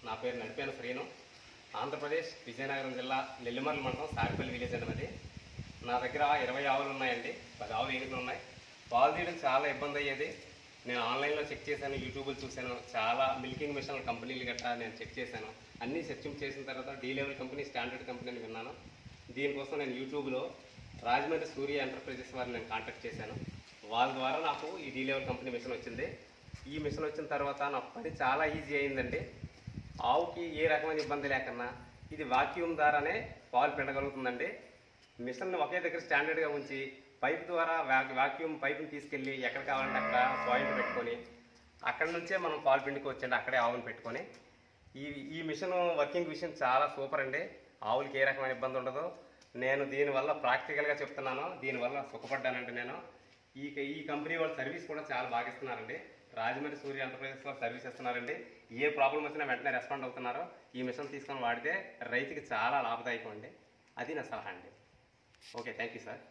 నా పేరు నడిపేన శ్రీను. ఆంధ్రప్రదేశ్ విజయనగరం జిల్లా నెల్లిమర్ల మండలం సారిపల్లి విలేజ్ అన్నది. నా దగ్గర 20 ఆవులు ఉన్నాయండి. 10 ఆవులు ఈనుకులు ఉన్నాయి. పాలు తీయడం చాలా ఇబ్బంది అయ్యేది. నేను ఆన్లైన్లో చెక్ చేశాను, యూట్యూబ్లో చూశాను, చాలా మిల్కింగ్ మిషన్ కంపెనీలు గట్టా నేను చెక్ చేశాను. అన్నీ సెర్చింగ్ చేసిన తర్వాత D level company, standard company అని విన్నాను. దీనికోసం నేను యూట్యూబ్లో రాజమండ్రి సూర్య ఎంటర్ప్రైజెస్ వారిని నేను కాంటాక్ట్ చేశాను. వాళ్ళ ద్వారా నాకు ఈ డీ లెవెల్ కంపెనీ మిషన్ వచ్చింది. ఈ మిషన్ వచ్చిన తర్వాత నా పని చాలా ఈజీ అయిందండి. ఆవుకి ఏ రకమైన ఇబ్బంది లేకన్నా ఇది వాక్యూమ్ ద్వారానే పాలు పిండగలుగుతుందండి. మిషన్ని ఒకే దగ్గర స్టాండర్డ్గా ఉంచి పైప్ ద్వారా వాక్యూమ్ పైప్ని తీసుకెళ్ళి ఎక్కడ కావాలంటే అక్కడ పాయింట్ పెట్టుకొని అక్కడి నుంచే మనం పాలు పిండుకోవచ్చండి. అక్కడే ఆవును పెట్టుకొని ఈ మిషన్ వర్కింగ్ విషయం చాలా సూపర్ అండి. ఆవులకి ఏ రకమైన ఇబ్బంది ఉండదు. నేను దీనివల్ల ప్రాక్టికల్గా చెప్తున్నాను. దీనివల్ల సుఖపడ్డానండి. నేను ఈ కంపెనీ వాళ్ళ సర్వీస్ కూడా చాలా బాగా ఇస్తున్నారండి. రాజమండ్రి సూర్య ఎంటర్ప్రైజెస్ వాళ్ళు సర్వీస్ ఇస్తున్నారండి. ఏ ప్రాబ్లం వచ్చినా వెంటనే రెస్పాండ్ అవుతున్నారు. ఈ మిషన్ తీసుకొని వాడితే రైతుకి చాలా లాభదాయకం అండి. అది నా సలహా అండి. Okay, thank you sir.